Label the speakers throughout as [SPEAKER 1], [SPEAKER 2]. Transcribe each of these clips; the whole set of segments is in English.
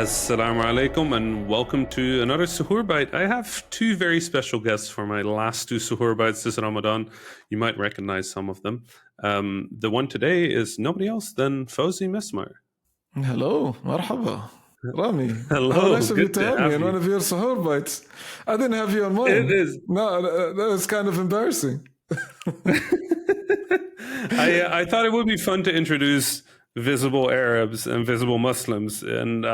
[SPEAKER 1] Assalamu alaikum and welcome to another Suhoor Bite. I have two very special guests for my last two Suhoor Bites this Ramadan. You might recognize some of them. The one today is nobody else than Fawzi Mesmar.
[SPEAKER 2] Hello, marhaba. Rami, how
[SPEAKER 1] Hello,
[SPEAKER 2] nice of you
[SPEAKER 1] good
[SPEAKER 2] to
[SPEAKER 1] to
[SPEAKER 2] have me
[SPEAKER 1] have
[SPEAKER 2] in one
[SPEAKER 1] you.
[SPEAKER 2] of your Suhoor bites. I didn't have you on mine.
[SPEAKER 1] It is.
[SPEAKER 2] No, that was kind of embarrassing.
[SPEAKER 1] I thought it would be fun to introduce visible Arabs and visible Muslims, and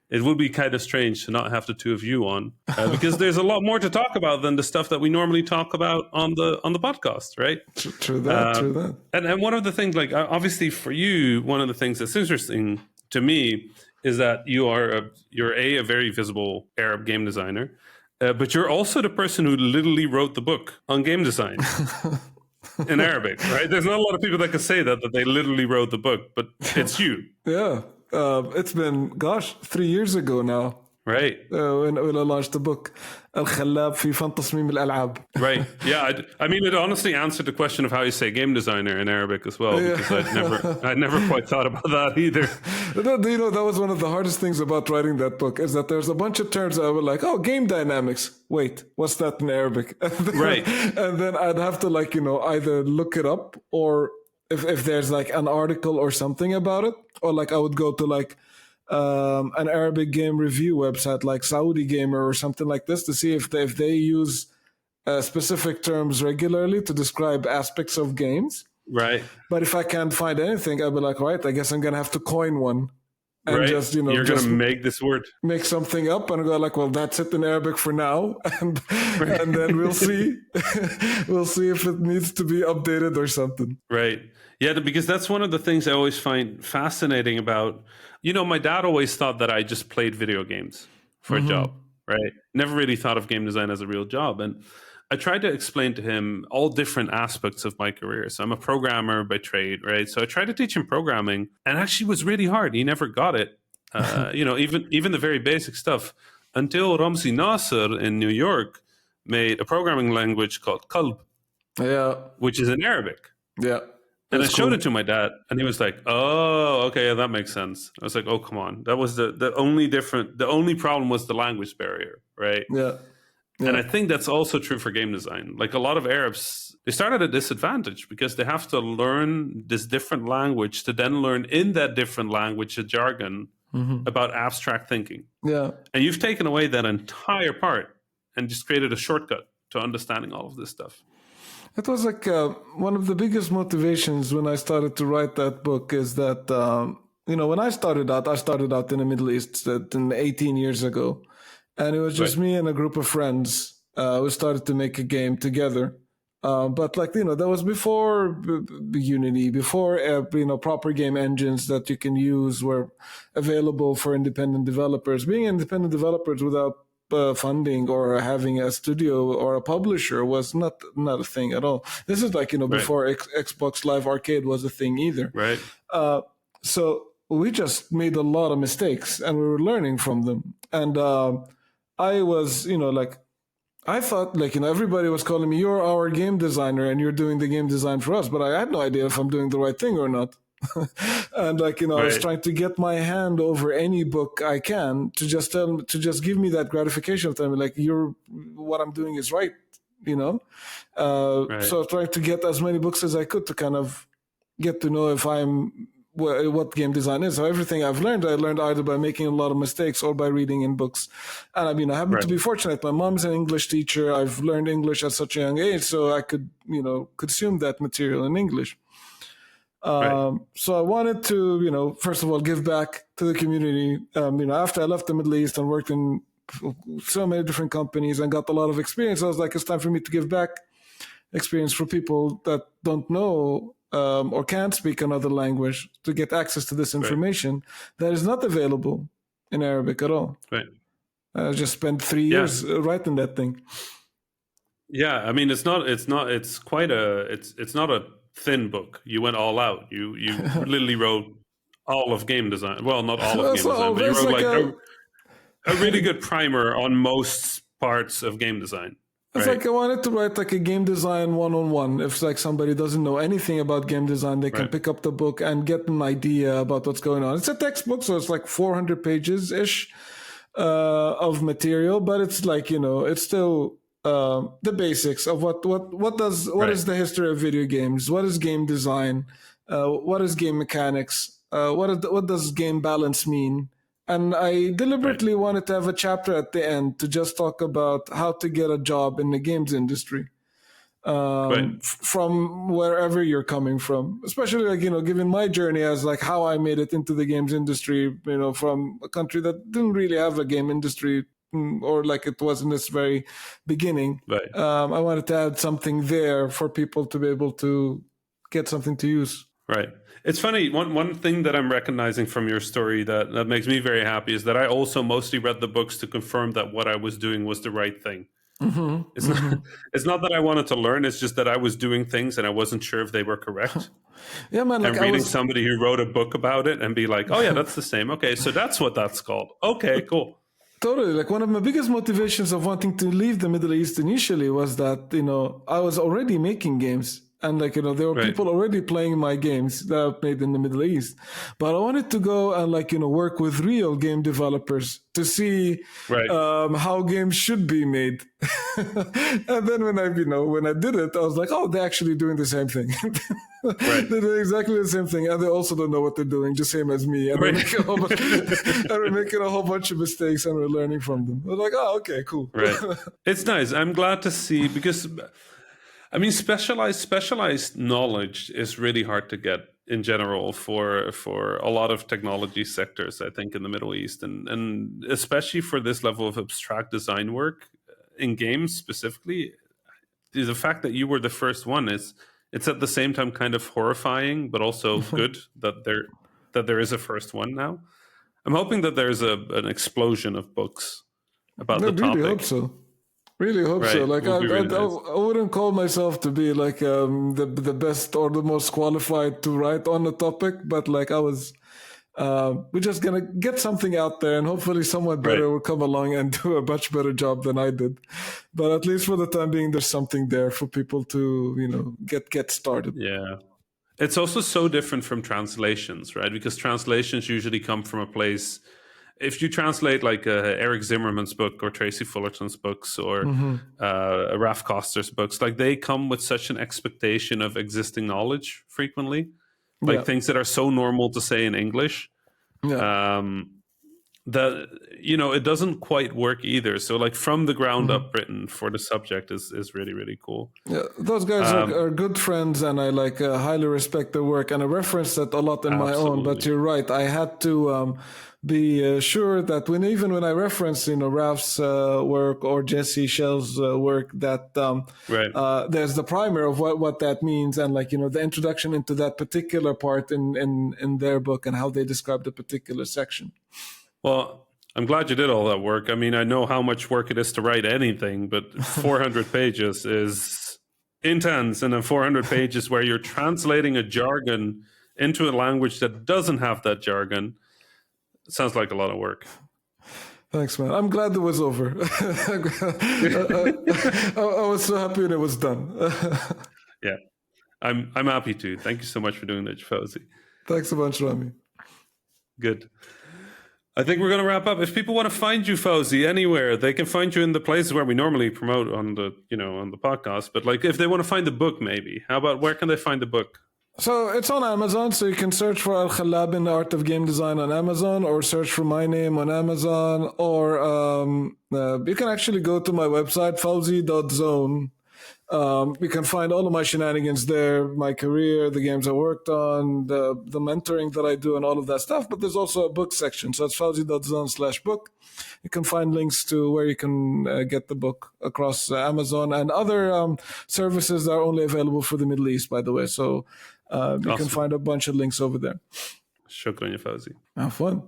[SPEAKER 1] it would be kind of strange to not have the two of you on because there's a lot more to talk about than the stuff that we normally talk about on the podcast, right?
[SPEAKER 2] True that.
[SPEAKER 1] And one of the things, like obviously for you, one of the things that's interesting to me is that you're a very visible Arab game designer, but you're also the person who literally wrote the book on game design. In Arabic, right? There's not a lot of people that can say that they literally wrote the book, but it's you.
[SPEAKER 2] Yeah, it's been, 3 years ago now.
[SPEAKER 1] Right.
[SPEAKER 2] When I launched the book, الخلاب في فن تصميم الألعاب.
[SPEAKER 1] Right. Yeah. I mean, it honestly answered the question of how you say game designer in Arabic as well, because I'd never quite thought about that either.
[SPEAKER 2] You know, that was one of the hardest things about writing that book, is that there's a bunch of terms that I would like, game dynamics. Wait, what's that in Arabic?
[SPEAKER 1] Right.
[SPEAKER 2] And then I'd have to either look it up, or if there's like an article or something about it, or like I would go to an Arabic game review website like Saudi Gamer or something like this to see if they use specific terms regularly to describe aspects of games.
[SPEAKER 1] Right.
[SPEAKER 2] But if I can't find anything, I'll be like, right, I guess I'm going to have to coin one. And
[SPEAKER 1] right.
[SPEAKER 2] just,
[SPEAKER 1] you're going to make this word.
[SPEAKER 2] Make something up and go like, well, that's it in Arabic for now. And then we'll see. We'll see if it needs to be updated or something.
[SPEAKER 1] Right. Yeah, because that's one of the things I always find fascinating about, my dad always thought that I just played video games for a job, right? Never really thought of game design as a real job. And I tried to explain to him all different aspects of my career. So I'm a programmer by trade, right? So I tried to teach him programming, and actually it was really hard. He never got it. Even the very basic stuff, until Ramzi Nasser in New York made a programming language called Qalb, which is in Arabic.
[SPEAKER 2] Yeah.
[SPEAKER 1] And I showed it to my dad, and he was like, "Oh, okay, yeah, that makes sense." I was like, "Oh, come on, that was the only problem was the language barrier, right?"
[SPEAKER 2] Yeah.
[SPEAKER 1] And I think that's also true for game design. Like a lot of Arabs, they start at a disadvantage because they have to learn this different language to then learn in that different language a jargon about abstract thinking.
[SPEAKER 2] Yeah.
[SPEAKER 1] And you've taken away that entire part and just created a shortcut to understanding all of this stuff.
[SPEAKER 2] It was like one of the biggest motivations when I started to write that book is that, when I started out in the Middle East 18 years ago. And it was just me and a group of friends who started to make a game together. But that was before Unity, before, proper game engines that you can use were available for independent developers. Being independent developers without funding or having a studio or a publisher was not a thing at all. This is before Xbox Live Arcade was a thing either.
[SPEAKER 1] Right.
[SPEAKER 2] So we just made a lot of mistakes and we were learning from them. And I was, I thought everybody was calling me, "You're our game designer and you're doing the game design for us." But I had no idea if I'm doing the right thing or not. And I was trying to get my hand over any book I can to just give me that gratification of telling me what I'm doing is right, So I was trying to get as many books as I could to kind of get to know what game design is. So everything I learned either by making a lot of mistakes or by reading in books. And I happen to be fortunate. My mom's an English teacher. I've learned English at such a young age, so I could, consume that material in English. So I wanted to, first of all, give back to the community. After I left the Middle East and worked in so many different companies and got a lot of experience, I was like, it's time for me to give back experience for people that don't know or can't speak another language, to get access to this information that is not available in Arabic at all.
[SPEAKER 1] Right.
[SPEAKER 2] I just spent 3 years writing that thing.
[SPEAKER 1] Yeah, I mean, it's not a thin book. You went all out. You literally wrote all of game design. Well, not all of game design, but you wrote a really good primer on most parts of game design.
[SPEAKER 2] It's
[SPEAKER 1] Right.
[SPEAKER 2] like I wanted to write like a game design one-on-one. If like somebody doesn't know anything about game design, they can
[SPEAKER 1] Right.
[SPEAKER 2] pick up the book and get an idea about what's going on. It's a textbook, so it's like 400 pages ish of material, but it's like, it's still the basics of what
[SPEAKER 1] Right.
[SPEAKER 2] is the history of video games, what is game design, what is game mechanics, what does game balance mean. And I
[SPEAKER 1] Right.
[SPEAKER 2] deliberately wanted to have a chapter at the end to just talk about how to get a job in the games industry,
[SPEAKER 1] Right.
[SPEAKER 2] from wherever you're coming from, especially like, given my journey as like how I made it into the games industry, from a country that didn't really have a game industry, or like it was in its very beginning.
[SPEAKER 1] Right.
[SPEAKER 2] I wanted to add something there for people to be able to get something to use.
[SPEAKER 1] Right. It's funny. One thing that I'm recognizing from your story that makes me very happy is that I also mostly read the books to confirm that what I was doing was the right thing. It's not. It's not that I wanted to learn. It's just that I was doing things and I wasn't sure if they were correct.
[SPEAKER 2] Yeah, man. Like
[SPEAKER 1] And reading somebody who wrote a book about it and be like, "Oh yeah, that's the same. Okay, so that's what that's called. Okay, cool."
[SPEAKER 2] Totally. Like one of my biggest motivations of wanting to leave the Middle East initially was that, I was already making games. And like, there were
[SPEAKER 1] Right.
[SPEAKER 2] people already playing my games that I've made in the Middle East. But I wanted to go and like, work with real game developers to see
[SPEAKER 1] Right.
[SPEAKER 2] how games should be made. And then when I did it, I was like, oh, they're actually doing the same thing.
[SPEAKER 1] Right.
[SPEAKER 2] They're doing exactly the same thing. And they also don't know what they're doing, just same as me. And
[SPEAKER 1] Right.
[SPEAKER 2] we're making a whole bunch of mistakes and we're learning from them. We're like, oh, okay, cool.
[SPEAKER 1] Right. It's nice. I'm glad to see, because I mean, specialized knowledge is really hard to get in general for a lot of technology sectors, I think, in the Middle East, and especially for this level of abstract design work in games specifically. The fact that you were the first one it's at the same time kind of horrifying, but also good that there is a first one now. I'm hoping that there's an explosion of books about
[SPEAKER 2] I
[SPEAKER 1] the
[SPEAKER 2] really
[SPEAKER 1] topic.
[SPEAKER 2] hope so. Really hope so.
[SPEAKER 1] Right.
[SPEAKER 2] Like
[SPEAKER 1] Would be really nice.
[SPEAKER 2] I wouldn't call myself to be like the best or the most qualified to write on the topic, but like I was, we're just gonna get something out there, and hopefully someone better
[SPEAKER 1] Right.
[SPEAKER 2] will come along and do a much better job than I did. But at least for the time being, there's something there for people to get started.
[SPEAKER 1] Yeah. It's also so different from translations, right? Because translations usually come from a place. If you translate like Eric Zimmerman's book or Tracy Fullerton's books or Raf Koster's books, like they come with such an expectation of existing knowledge frequently, like
[SPEAKER 2] Yeah.
[SPEAKER 1] things that are so normal to say in English.
[SPEAKER 2] Yeah.
[SPEAKER 1] That it doesn't quite work either. So like from the ground up written for the subject is really, really cool.
[SPEAKER 2] Yeah, those guys are good friends, and I like highly respect their work. And I reference that a lot in my own. But
[SPEAKER 1] Absolutely.
[SPEAKER 2] you're right; I had to be sure that even when I reference Ralph's work or Jesse Shell's work, that
[SPEAKER 1] Right.
[SPEAKER 2] there's the primer of what that means, and like the introduction into that particular part in their book and how they describe the particular section.
[SPEAKER 1] Well, I'm glad you did all that work. I mean, I know how much work it is to write anything, but 400 pages is intense. And then 400 pages where you're translating a jargon into a language that doesn't have that jargon sounds like a lot of work.
[SPEAKER 2] Thanks, man. I'm glad it was over. I was so happy when it was done.
[SPEAKER 1] Yeah, I'm happy to. Thank you so much for doing that, Fawzi.
[SPEAKER 2] Thanks a bunch, Rami.
[SPEAKER 1] Good. I think we're going to wrap up. If people want to find you, Fawzi, anywhere, they can find you in the places where we normally promote on the podcast. But like, if they want to find the book, maybe, how about where can they find the book?
[SPEAKER 2] So it's on Amazon, so you can search for Al Khalabin, The Art of Game Design on Amazon, or search for my name on Amazon, or you can actually go to my website, fawzi.zone. You can find all of my shenanigans there, my career, the games I worked on, the mentoring that I do, and all of that stuff. But there's also a book section, so it's fawzi.zone/book. You can find links to where you can get the book across Amazon and other services that are only available for the Middle East, by the way. So you can find a bunch of links over there.
[SPEAKER 1] Shukran, ya Fawzi.
[SPEAKER 2] Have fun.